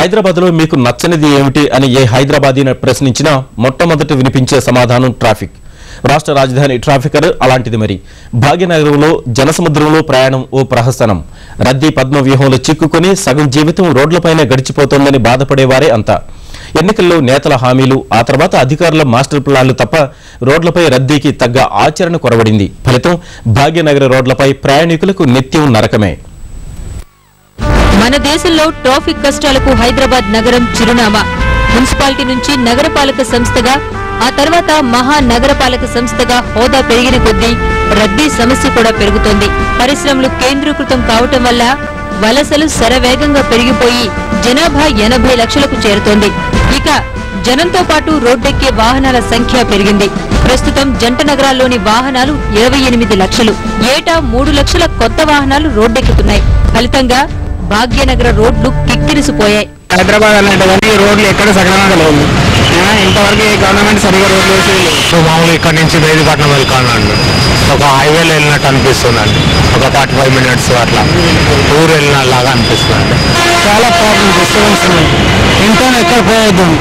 హైదరాబాద్లో మీకు నచ్చనిది ఏమిటి అని ఏ హైదరాబాదీని ప్రశ్నించినా మొట్టమొదటి వినిపించే సమాధానం ట్రాఫిక్. రాష్ట్ర రాజధాని ట్రాఫికర్ అలాంటిది. మరి భాగ్యనగరంలో జనసముద్రంలో ప్రయాణం ఓ ప్రహసనం. రద్దీ పద్మ వ్యూహంలో చిక్కుకుని సగం జీవితం రోడ్లపైనే గడిచిపోతోందని బాధపడేవారే అంతా. ఎన్నికల్లో నేతల హామీలు, ఆ తర్వాత అధికారుల మాస్టర్ ప్లాన్లు తప్ప రోడ్లపై రద్దీకి తగ్గ ఆచరణ కొరవడింది. ఫలితం భాగ్యనగర రోడ్లపై ప్రయాణికులకు నిత్యం నరకమే. మన దేశంలో ట్రాఫిక్ కష్టాలకు హైదరాబాద్ నగరం చిరునామా. మున్సిపాలిటీ నుంచి నగరపాలక సంస్థగా, ఆ తర్వాత మహానగరపాలక సంస్థగా హోదా పెరిగిన కొద్దీ రద్దీ సమస్య కూడా పెరుగుతోంది. పరిశ్రమలు కేంద్రీకృతం కావటం వల్ల వలసలు శరవేగంగా పెరిగిపోయి జనాభా 80 లక్షలకు చేరుతోంది. ఇక జనంతో పాటు రోడ్డెక్కే వాహనాల సంఖ్య పెరిగింది. ప్రస్తుతం జంట నగరాల్లోని వాహనాలు 28 లక్షలు. ఏటా 3 లక్షల కొత్త వాహనాలు రోడ్డెక్కుతున్నాయి. ఫలితంగా భాగ్యనగర రోడ్లు కిక్కిరిసిపోయాయి. హైదరాబాద్ అలాంటివన్నీ రోడ్లు ఎక్కడ సక్రమంగా లేవు. ఇంతవరకు గవర్నమెంట్ సరిగా రోడ్లు వేసి మామూలుగా ఇక్కడ నుంచి మెహదీపట్నం వెళ్ళాలండి, ఒక హైవేలో వెళ్ళినట్టు అనిపిస్తుందండి. ఒక 45 మినిట్స్ అట్లా ఊరు వెళ్ళిన లాగా అనిపిస్తుంది. చాలా ప్రాబ్లమ్ డిస్టర్బెన్స్ ఇంట్లో ఎక్కడ పోయేద్దాం.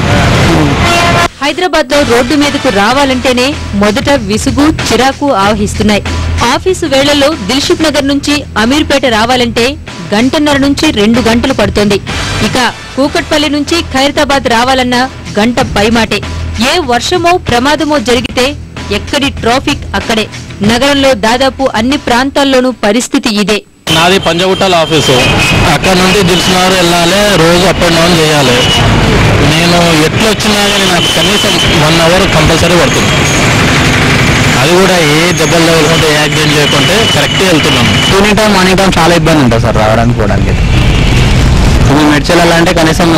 హైదరాబాద్ లో రోడ్డు మీదకు రావాలంటేనే మొదట విసుగు, చిరాకు ఆవహిస్తున్నాయి. ఆఫీసు వేళల్లో దిల్షుక్ నగర్ నుంచి అమీర్పేట రావాలంటే 1.5 నుంచి 2 గంటలు పడుతోంది. ఇక కూకట్పల్లి నుంచి ఖైరతాబాద్ రావాలన్నా గంట పైమాటే. ఏ వర్షమో ప్రమాదమో జరిగితే ఎక్కడి ట్రాఫిక్ అక్కడే. నగరంలో దాదాపు అన్ని ప్రాంతాల్లోనూ పరిస్థితి ఇదే. నాది పంజగుట్టల ఆఫీసు, అక్కడ నుండి దిల్సునగర్ వెళ్ళాలి, రోజు అప్ అండ్ డౌన్ చేయాలి. నేను ఎట్లా వచ్చినా కానీ నాకు కనీసం 1 అవర్ కంపల్సరీ పడుతుంది. అది కూడా ఏ దెబ్బలు తగలకుంటే, ఏ యాక్సిడెంట్ చేయకుంటే కరెక్ట్గా వెళ్తున్నాం. ఈవినింగ్ టైం, మార్నింగ్ టైం చాలా ఇబ్బంది ఉంటుంది సార్ రావడానికి పోవడానికి. మేము మెడ్చల్ వెళ్ళాలంటే కనీసం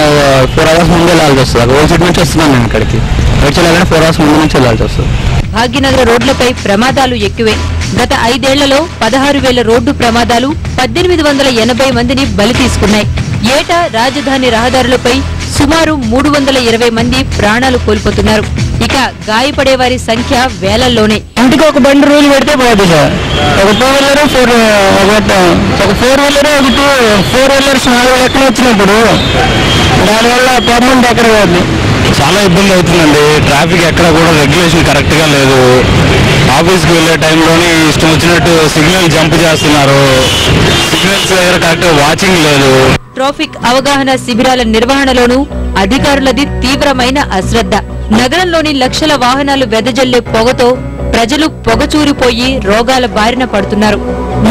4 అవర్స్ ముందు వెళ్ళాల్సి వస్తుంది. ఓల్డ్ సిటీ నుంచి వస్తున్నాం మేము ఇక్కడికి. మెడ్చల్ వెళ్ళాలంటే 4 అవర్స్ ముందు నుంచి వెళ్ళాల్సి వస్తుంది. భాగ్యనగర రోడ్లపై ప్రమాదాలు ఎక్కువే. గత 5 ఏళ్లలో 16,000 రోడ్డు ప్రమాదాలు, 1880 మందిని బలి తీసుకున్నాయి. ఏటా రాజధాని రహదారులపై సుమారు 320 మంది ప్రాణాలు కోల్పోతున్నారు. ఇక గాయపడే వారి సంఖ్య వేలల్లోనే. ఇంటికి ఒక బండి రూల్ పెడితే పోదు సార్. ఒక 2 వీలర్, ఒక 4 వీలర్, ఒక 4 వీలర్స్ 4 లెక్కలు వచ్చినప్పుడు దానివల్ల ప్రాబ్లం ఎక్కడ పోదు. చాలా ఇబ్బంది అవుతుందండి. ట్రాఫిక్ ఎక్కడ కూడా రెగ్యులేషన్ కరెక్ట్గా లేదు. ఆఫీస్కి వెళ్ళే టైంలోని ఇష్టం వచ్చినట్టు సిగ్నల్ జంప్ చేస్తున్నారు. సిగ్నల్స్ దగ్గర కరెక్ట్ వాచింగ్ లేదు. ట్రాఫిక్ అవగాహన శిబిరాల నిర్వహణలోనూ అధికారులది తీవ్రమైన అశ్రద్ధ. నగరంలోని లక్షల వాహనాలు వెదజల్లే పొగతో ప్రజలు పొగచూరిపోయి రోగాల బారిన పడుతున్నారు.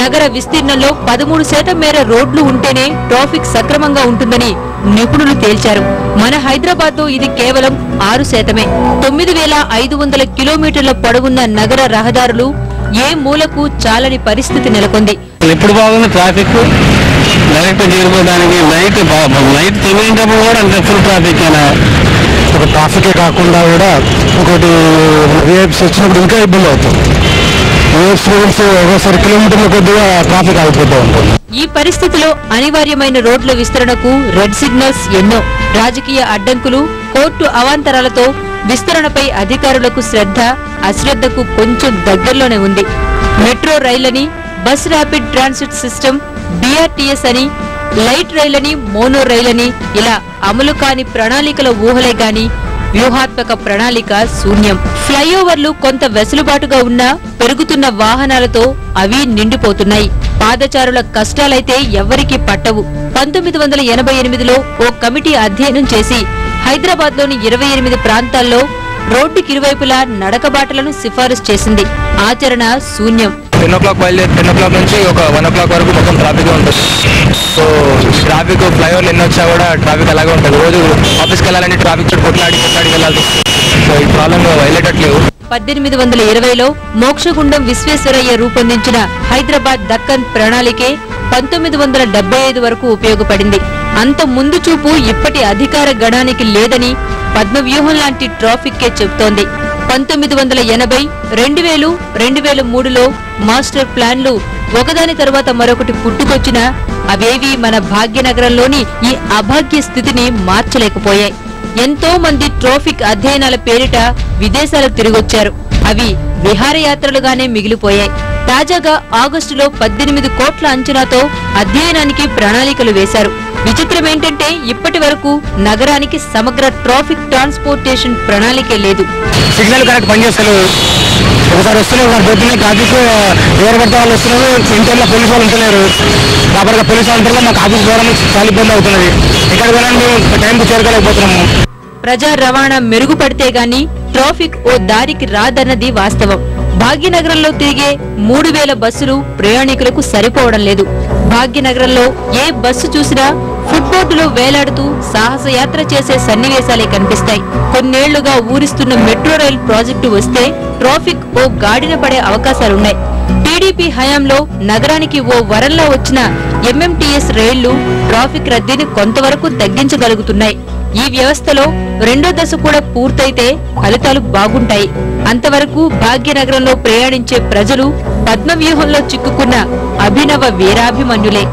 నగర విస్తీర్ణంలో 13% మేర రోడ్లు ఉంటేనే ట్రాఫిక్ సక్రమంగా ఉంటుందని నిపుణులు తేల్చారు. మన హైదరాబాద్ లో ఇది కేవలం 6%. 9,500 కిలోమీటర్ల పొడవున్న నగర రహదారులు ఏ మూలకు చాలని పరిస్థితి నెలకొంది. ఇప్పుడు బాగుంది ట్రాఫిక్. డైరెక్ట్ చేరిపోవడానికి నైట్ 9 కూడా అంత ఫుల్ ట్రాఫిక్ అయినా. ఒక ట్రాఫికే కాకుండా కూడా ఒకటి రేప్స్ వచ్చినప్పుడు ఇంకా ఇబ్బంది అవుతుంది. ఒకసారి కిలోమీటర్ల కొద్దిగా ట్రాఫిక్ ఆగిపోతూ ఉంటుంది. ఈ పరిస్థితిలో అనివార్యమైన రోడ్ల విస్తరణకు రెడ్ సిగ్నల్స్ ఎన్నో. రాజకీయ అడ్డంకులు, కోర్టు అవాంతరాలతో విస్తరణపై అధికారులకు శ్రద్ధ, అశ్రద్ధకు కొంచెం దగ్గరలోనే ఉంది. మెట్రో రైళ్లని, bus rapid transit system, BRTS అని, లైట్ రైళ్లని, మోనో రైళ్లని ఇలా అమలు కాని ప్రణాళికల ఊహలే గాని వ్యూహాత్మక ప్రణాళిక శూన్యం. ఫ్లైఓవర్లు కొంత వెసులుబాటుగా ఉన్నా పెరుగుతున్న వాహనాలతో అవి నిండిపోతున్నాయి. పాదచారుల కష్టాలైతే ఎవ్వరికీ పట్టవు. 1988లో ఓ కమిటీ అధ్యయనం చేసి హైదరాబాద్ లోని 28 ప్రాంతాల్లో రోడ్డుకి ఇరువైపులా నడకబాటలను సిఫారసు చేసింది. ఆచరణ శూన్యం. 10 o'clock బయలుదేరి 10 o'clock నుంచి ఒక 1 o'clock వరకు మొత్తం ట్రాఫిక్ ఉంటుంది. సో ట్రాఫిక్ ఫ్లైఓవర్లు ఎన్ని వచ్చా కూడా ట్రాఫిక్ అలాగే ఉంటుంది. రోజు ఆఫీస్కి వెళ్ళాలంటే ట్రాఫిక్ చుట్టూ కొట్లాడి వెళ్ళాలి. సో ఈ ప్రాబ్లం వెళ్ళేటట్లేవు. 1820లో మోక్షగుండం విశ్వేశ్వరయ్య రూపొందించిన హైదరాబాద్ దక్కన్ ప్రణాళికే 1975 వరకు ఉపయోగపడింది. అంత ముందు చూపు ఇప్పటి అధికార గణానికి లేదని పద్మవ్యూహం లాంటి ట్రాఫిక్కే చెబుతోంది. 1980, 2000, 2003లో మాస్టర్ ప్లాన్లు ఒకదాని తర్వాత మరొకటి పుట్టుకొచ్చినా అవేవీ మన భాగ్యనగరంలోని ఈ అభాగ్య స్థితిని మార్చలేకపోయాయి. ఎంతో మంది ట్రాఫిక్ అధ్యయనాల పేరిట విదేశాలకు తిరిగొచ్చారు. అవి విహారయాత్రలుగానే మిగిలిపోయాయి. తాజాగా ఆగస్టులో 18 కోట్ల అంచనాతో అధ్యయనానికి ప్రణాళికలు వేశారు. విచిత్రం ఏంటంటే ఇప్పటి వరకు నగరానికి సమగ్ర ట్రాఫిక్ ట్రాన్స్పోర్టేషన్ ప్రణాళికే లేదు. సిగ్నల్ కరెక్ట్ పనిచేస్తలేదు. ఒకసారి వస్తున్నాయి, ఒకసారి పోతున్నాయి. ట్రాఫిక్ ఎవరు పడితే వాళ్ళు వస్తున్నారు. ఇంటర్లో పోలీసు వాళ్ళు ఉంటున్నారు. ప్రాపర్గా పోలీసు వాళ్ళు ఉంటారు. మాకు ఆఫీస్ పోవడానికి చాలా ఇబ్బంది అవుతున్నది. ఇక్కడ కూడా మేము టైంకి చేరుకోలేకపోతున్నాము. ప్రజా రవాణా మెరుగుపడితే గాని ట్రాఫిక్ ఓ దారికి రాదన్నది వాస్తవం. భాగ్యనగరంలో తిరిగే 3000 బస్సులు ప్రయాణికులకు సరిపోవడం లేదు. భాగ్యనగరంలో ఏ బస్సు చూసినా ఫుట్బోర్డులో వేలాడుతూ సాహసయాత్ర చేసే సన్నివేశాలే కనిపిస్తాయి. కొన్నేళ్లుగా ఊరిస్తున్న మెట్రో రైల్ ప్రాజెక్టు వస్తే ట్రాఫిక్ ఓ గాడిన పడే అవకాశాలున్నాయి. టీడీపీ హయాంలో నగరానికి ఓ వరంలా వచ్చిన ఎంఎంటీఎస్ రైళ్లు ట్రాఫిక్ రద్దీని కొంతవరకు తగ్గించగలుగుతున్నాయి. ఈ వ్యవస్థలో రెండో దశ కూడా పూర్తయితే ఫలితాలు బాగుంటాయి. అంతవరకు భాగ్యనగరంలో ప్రయాణించే ప్రజలు పద్మవ్యూహంలో చిక్కుకున్న అభినవ వీరాభిమన్యులే.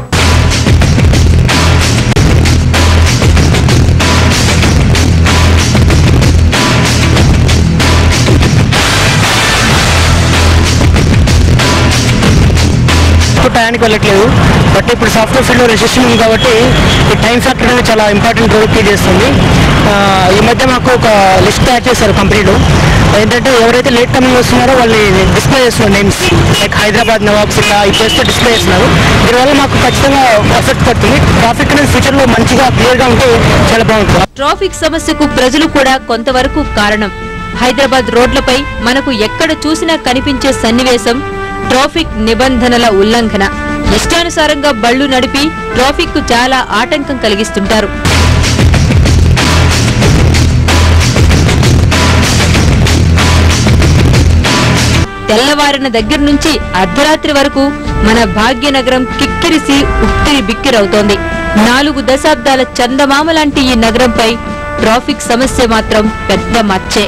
టయానికి వెళ్ళట్లేదు. బట్ ఇప్పుడు సాఫ్ట్వేర్ ఫీల్డ్లో రెసిస్టెన్స్ ఉంది కాబట్టి ఈ టైం ఫ్యాక్టర్ అనేది చాలా ఇంపార్టెంట్ రోల్ ప్లే చేస్తుంది. ఈ మధ్య మాకు ఒక లిస్ట్ తయారు చేశారు కంపెనీలో. ఏంటంటే ఎవరైతే లేట్ టైమింగ్ వస్తున్నారో వాళ్ళని డిస్ప్లే చేస్తున్నారు. నేమ్స్ లైక్ హైదరాబాద్, నవాబ్స్ ఇలా ఈ ప్లేస్లో డిస్ప్లే చేస్తున్నారు. దీనివల్ల మాకు ఖచ్చితంగా ఎఫెక్ట్ పడుతుంది. ట్రాఫిక్ అనేది ఫ్యూచర్లో మంచిగా క్లియర్గా ఉంటే చాలా బాగుంటుంది. ట్రాఫిక్ సమస్యకు ప్రజలు కూడా కొంతవరకు కారణం. హైదరాబాద్ రోడ్లపై మనకు ఎక్కడ చూసినా కనిపించే సన్నివేశం ట్రాఫిక్ నిబంధనల ఉల్లంఘన. ఇష్టానుసారంగా బళ్లు నడిపి ట్రాఫిక్ కు చాలా ఆటంకం కలిగిస్తుంటారు. తెల్లవారిన దగ్గర నుంచి అర్ధరాత్రి వరకు మన భాగ్యనగరం కిక్కిరిసి ఉక్కిరి బిక్కిరవుతోంది. 4 దశాబ్దాల చందమామ లాంటి ఈ నగరంపై ట్రాఫిక్ సమస్య మాత్రం పెద్ద మచ్చే.